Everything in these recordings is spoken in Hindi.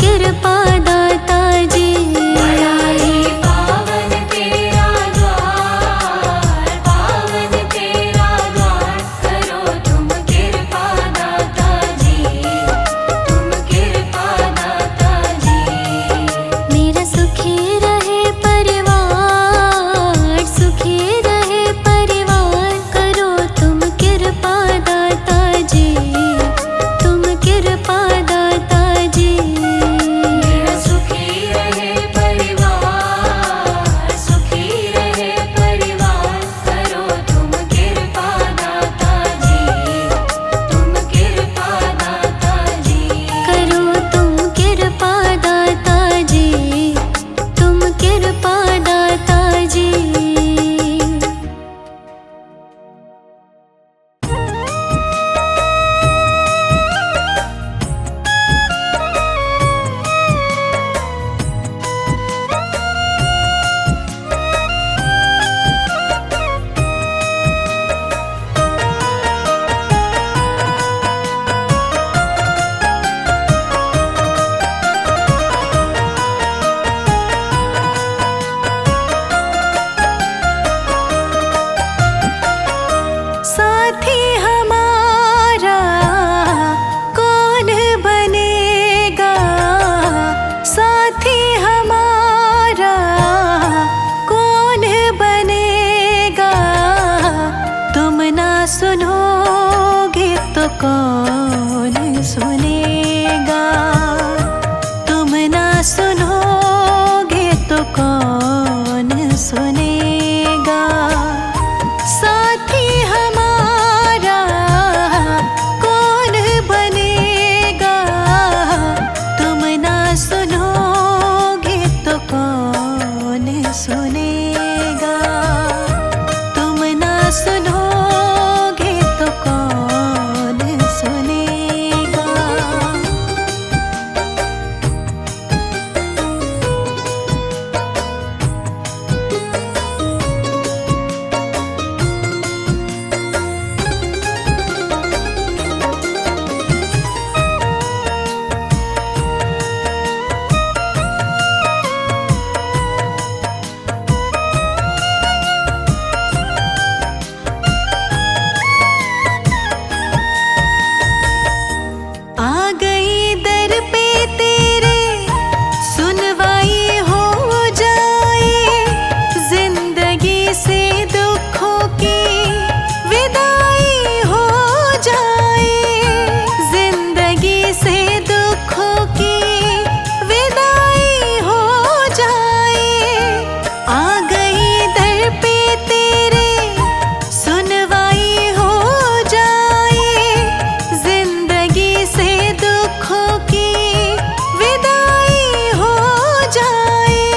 कृपा दाता जी। बड़ा ही पावन तेरा द्वार, पावन तेरा द्वार, करो तुम कृपा दाता जी, तुम कृपा दाता जी। मेरा सुखी रहे परिवार, सुखी रहे परिवार, करो तुम कृपा दाता जी, तुम कृपा दाता जी। मेरा सुखी रहे परिवार, सुखी रहे परिवार, करो तुम कृपा दाता जी, तुम कृपा दाता जी। करो तुम कृपा दाता जी, तुम कृपा दाता जी। साथी हमारा कौन बनेगा, साथी हमारा कौन बनेगा, तुम ना सुनोगे तो कौन सुनेगा, तुम ना सुनोगे तो कौन सुनेगा। साथी हमारा कौन बनेगा, तुम ना सुनोगे तो कौन सुनेगा, तुम ना सुनोगे तो कौन सुनेगा। आ गई दर पे तेरे, सुनवाई हो जाए, जिंदगी से दुखों की विदाई हो जाए, जिंदगी से दुखों की विदाई हो जाए। आ गई दर पे तेरे, सुनवाई हो जाए, जिंदगी से दुखों की विदाई हो जाए।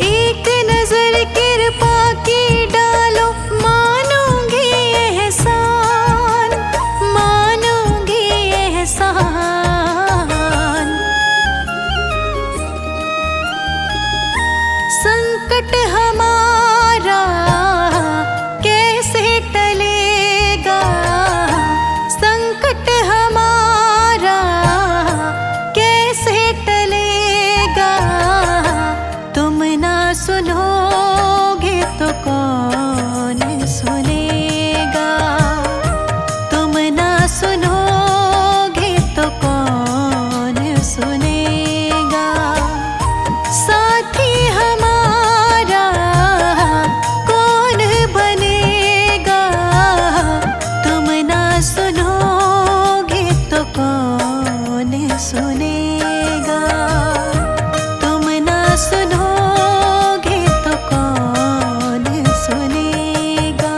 एक नजर कृपा की डालो, मानूंगी एहसान, मानूंगी एहसान। संकट हमारा कैसे टलेगा, संकट हमारा कैसे टलेगा, तुम ना सुनोगे तो कौन सुनेगा, तुम ना सुनोगे तो कौन सुनेगा। साथी हमारा कौन बनेगा, तुम ना सुनोगे तो कौन सुनेगा, तुम ना सुनोगे तो कौन सुनेगा।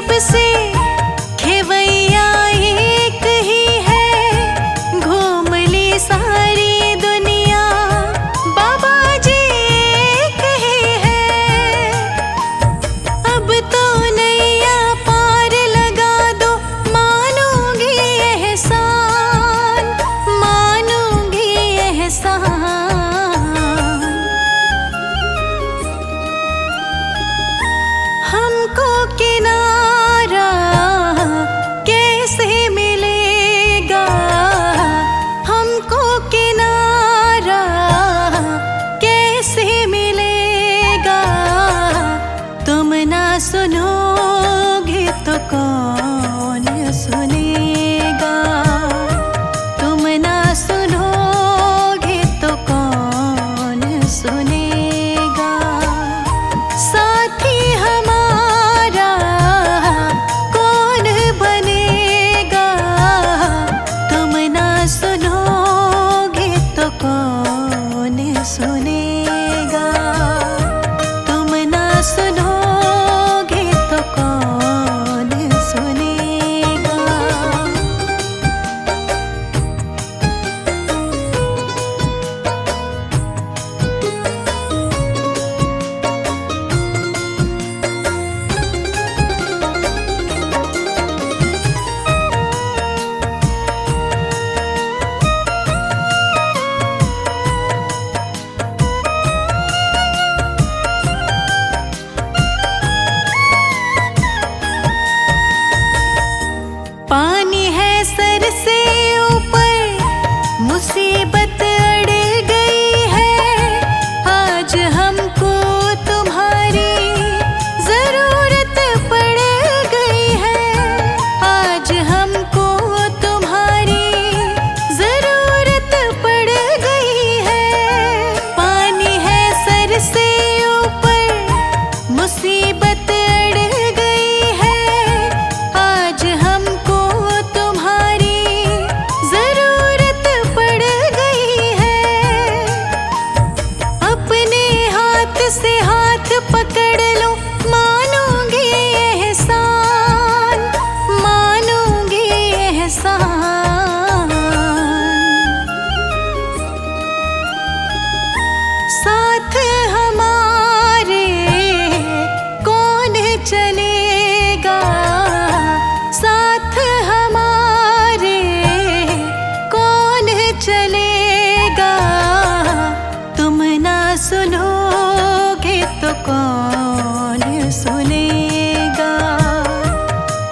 सबसे खेवैया एक ही है, घूम ली सारी दुनिया बाबा जी एक ही है। अब तो नैया पार लगा दो, मानूंगी एहसान, मानूंगी एहसान। हमको किनारा कैसे मिलेगा, हमको किनारा कैसे मिलेगा। तुम ना सुनोगे तो कौन सुनेगा, तुम ना सुनोगे तो कौन सुनेगा। साथी हमारा कौन बनेगा, तुम ना सुनोगे तो कौन सुनेगा, तुम ना सुनोगे तो कौन सुनेगा। पानी है सर से ऊपर, मुसीबत अड़ गई है। आज हमको तुम्हारी जरूरत पड़ गई है, आज हमको तुम्हारी जरूरत पड़ गई है। पानी है सर से ऊपर, मुसीबत अड़ गई है। आज हमको तुम्हारी जरूरत पड़ गई है। अपने हाथ से हाथ पकड़ लो, मानूंगी एहसान, मानूंगी एहसान। साथ हमारे कौन चलेगा, साथ हमारे कौन चलेगा। तुम ना सुनोगे तो कौन सुनेगा,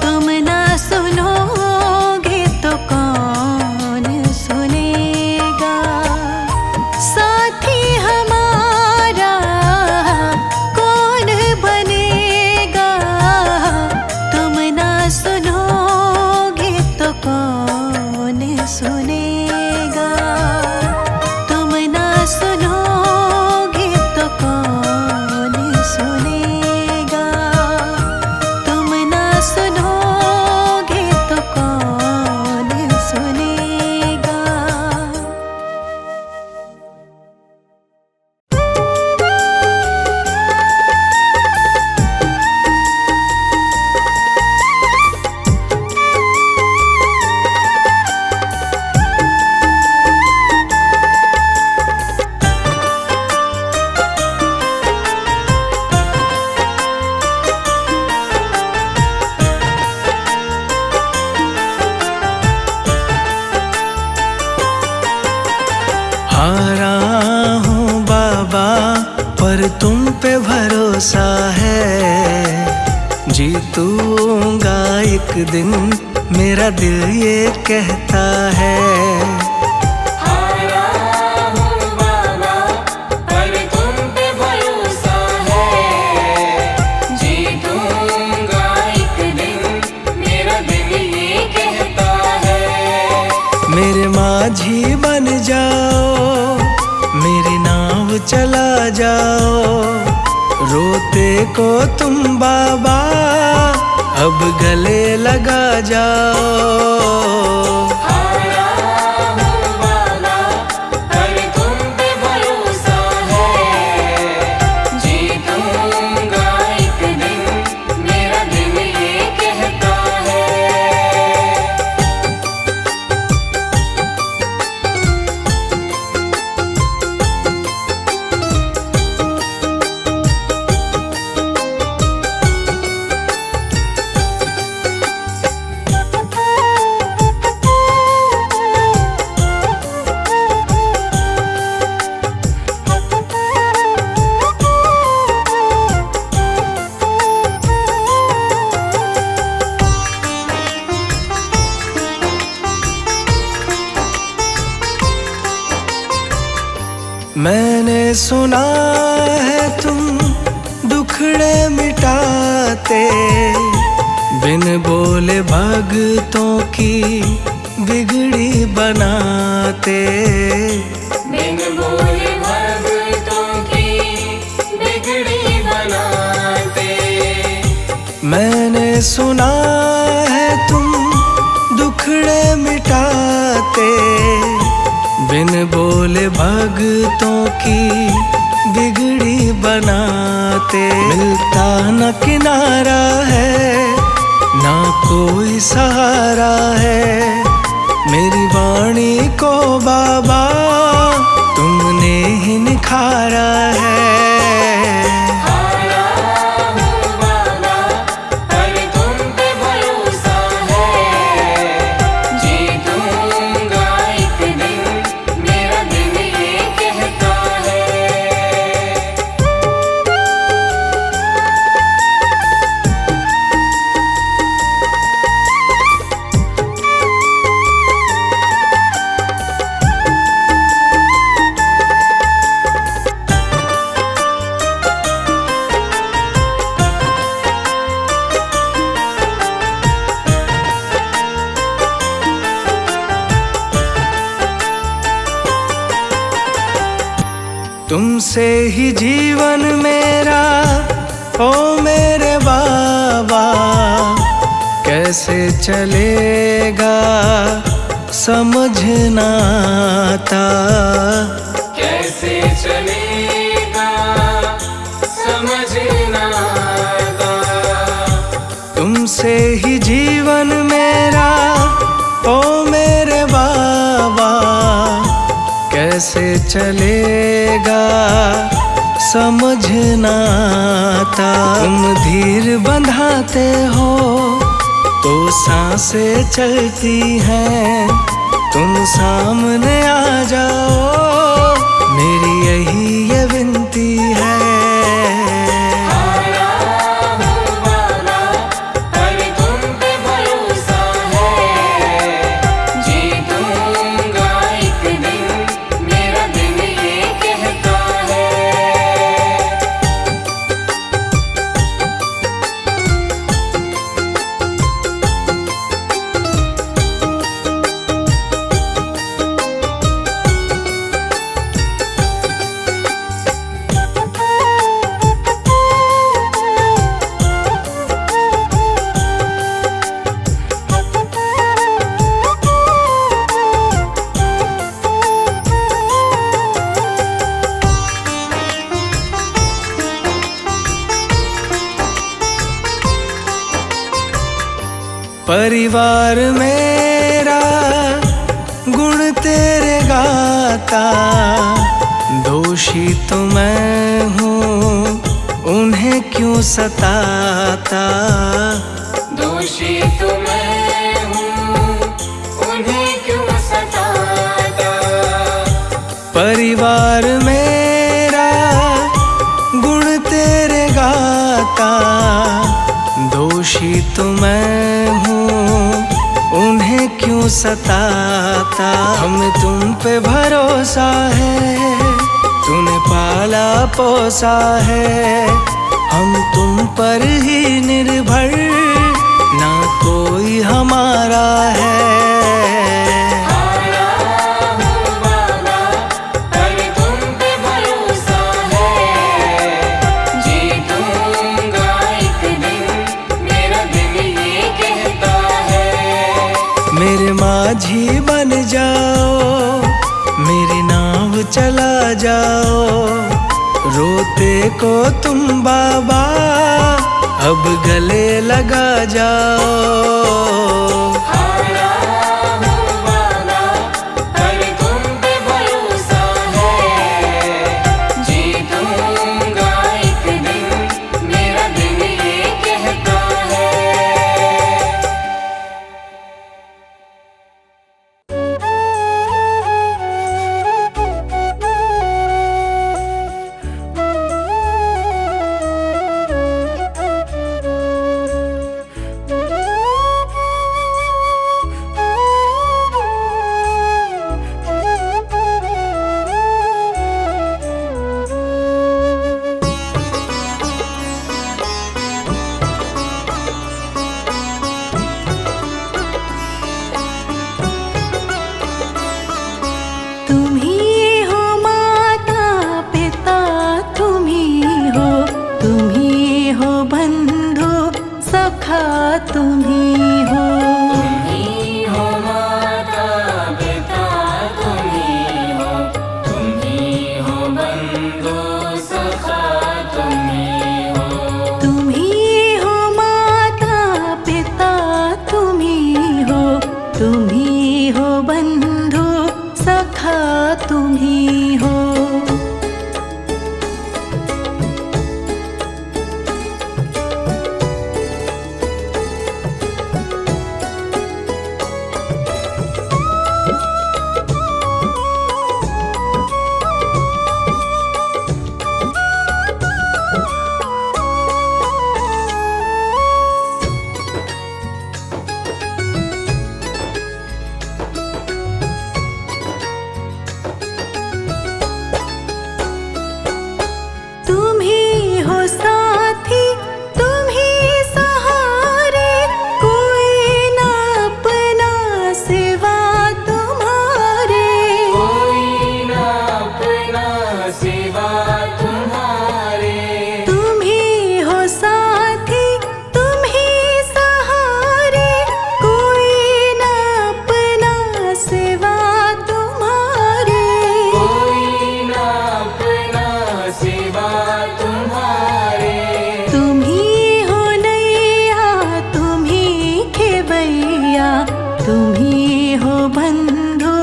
तुम ना सुनोगे तो कौन सुनेगा। साथी हमारा कौन बनेगा, तुम ना सुनोगे तो कौन सुनेगा, तुम ना सुनोगे तो कौन सुनेगा, तुम ना सुनोगे तो कौन सुनेगा। हारा हूँ बाबा पर तुम पे भरोसा है। जीतूंगा एक दिन मेरा दिल ये कहता है। हारा हूँ बाबा पर तुम पे भरोसा है। जीतूंगा एक दिन मेरा दिल ये कहता है। मेरे माझी बन जाओ, मेरी नाव चला जाओ। रोते को तुम बाबा अब गले लगा जाओ। हारा हूँ बाबा पर तुम पे भरोसा है। जीतूंगा एक दिन मेरा दिल ये सुना है तुम दुखड़े मिटाते, बिन बोले भगतों की बिगड़ी बनाते। बिन बोले भगतों की बिगड़ी बनाते। मैंने सुना है तुम दुखड़े मिटाते, बिन बोले भगतों की बिगड़ी बनाते। मिलता न किनारा है, ना कोई सहारा है, मेरी वाणी को बाबा तुमने ही निखारा है। तुमसे ही जीवन मेरा ओ मेरे बाबा, कैसे चलेगा समझ ना आता। कैसे चलेगा समझ ना आता। तुमसे ही जीवन मेरा ओ मेरे बाबा, कैसे चलेगा समझ ना आता। तुम धीर बंधाते हो तो सांसें चलती हैं, तुम सामने आ जाओ मेरी यही ये विनती है। परिवार मेरा गुण तेरे गाता, दोषी तो मैं हूँ उन्हें क्यों सताता। दोषी तो मैं हूँ उन्हें क्यों सताता। परिवार मेरा गुण तेरे गाता, दोषी तो मैं हूँ उन्हें क्यों सताता। हम तुम पे भरोसा है, तूने पाला पोसा है, हम तुम पर ही निर्भर, ना कोई हमारा है। मेरे माझी बन जाओ, मेरी नाव चला जाओ, रोते को तुम बाबा अब गले लगा जाओ। सखा तुम ही हो। तुम ही हो माता पिता, तुम ही हो, तुम ही हो बंधु सखा, तुम ही हो। तुम ही हो माता पिता, तुम ही हो, तुम ही हो बंधु सखा, तुम ही हो। तुम ही हो साथी, तुम ही सहारे, कोई ना अपना सिवा तुम्हारे। कोई ना अपना सिवा तुम्हारे। तुम ही हो साथी, तुम ही सहारे, कोई ना अपना सिवा तुम्हारे। कोई ना अपना सिवा तुम्हारे। तुम ही हो नैया, तुम ही खेवैया, तुम ही हो बंधु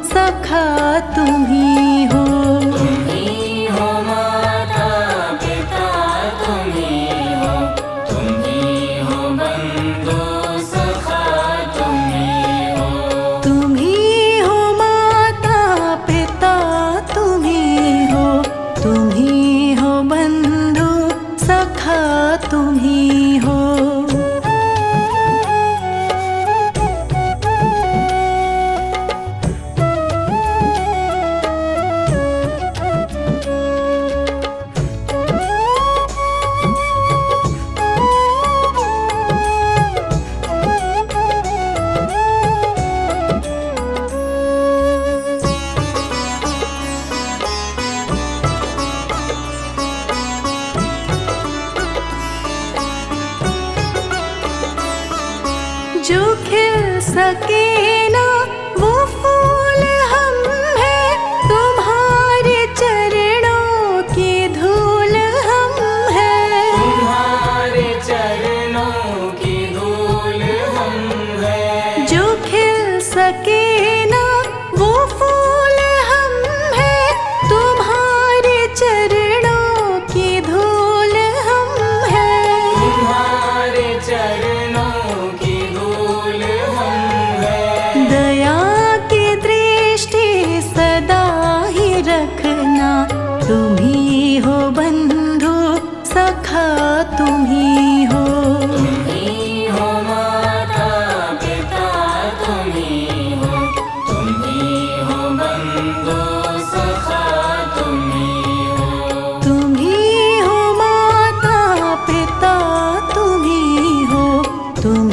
सखा, तुम ही हो। तुम ही हो माता पिता, तुम ही हो, तुम ही हो बंधु सखा, तुम ही हो। तुम ही हो माता पिता, तुम ही हो, तुम ही हो बंधु सखा, तुम ही हो। जो खिल सके ना वो फूल हम हैं, तुम्हारे चरणों की धूल हम हैं। तुम्हारे चरणों की धूल हम हैं। जो खिल सके ना वो फूल हम हैं, तुम्हारे चरणों की धूल हम हैं। तुम्हारे चरणों की धूल हम हैं। दया की दृष्टि सदा ही रखना, तुम ही हो बंधु सखा, तुम ही हो। तुम ही हो माता पिता, तुम ही हो, तुम ही हो बंधु सखा, तुम ही हो। तुम ही हो माता पिता, तुम ही हो, तुम